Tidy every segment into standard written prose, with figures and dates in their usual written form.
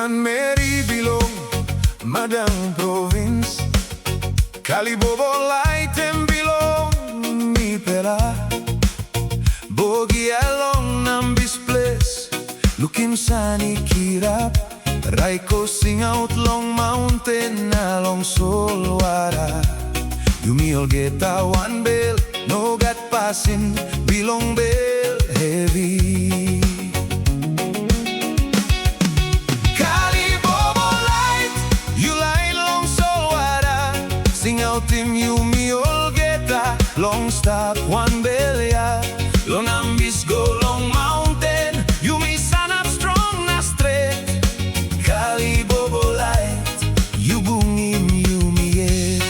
one Meri Bilong, Madang Province, Kalibobo Lait Bilong Yumi pera. Bogi along Nambis place, looking sunny kirap. Raiko sing out long mountain along Solwara. Yumi all get a one bell, no got passing, Bilong bell heavy. Kalibobo light, you light long Solwara. Sing out him Yumi all get a long stop, one bell ya. Long ambis go long mountain, Yumi stand up strong na straight. Kalibobo light, you bung him Yumi yeah.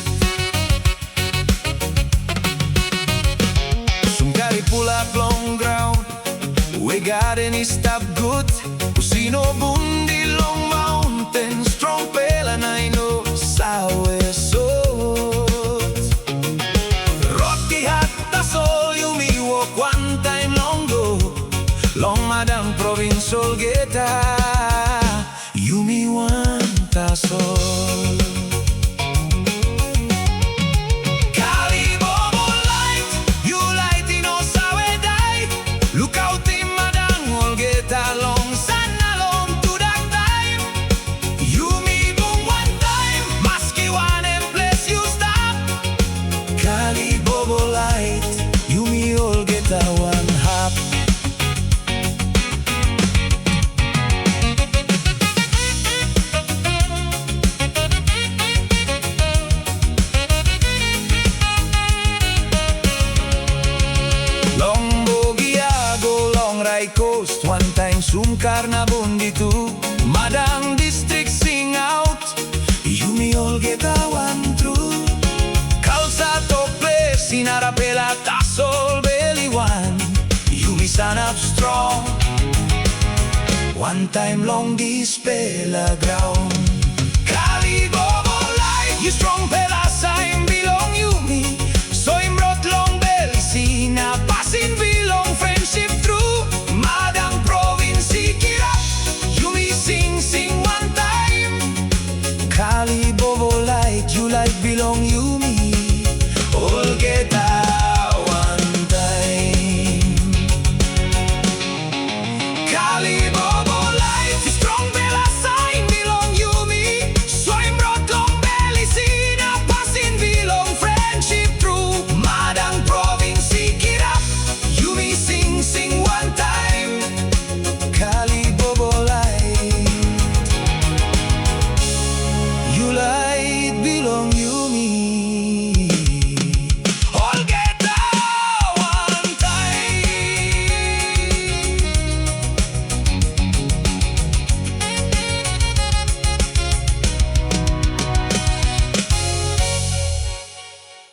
Sungkari pull up long ground, we got any stop good. Usino bundi long mountain, strong pela na ino sawe sot. Rocky hat the soul, Yumi walk one time long go. Long Madang Province all get Yumi want the soul. Kalibobo light, you light in Osawe die. Look out in Madang all get along. Sun along to that time. Yumi boom one time. Maski one and place you stop. Kalibobo light, Yumi all get a one hop. Long Bogia go long Rai coast, one time sumkar na bundi tu. Madang district sing out, Yumi all get a one through. Kalsato place in Arapela tasol belly one. Yumi stand up strong, one time long dispela ground. Kalibobo light, you strong pela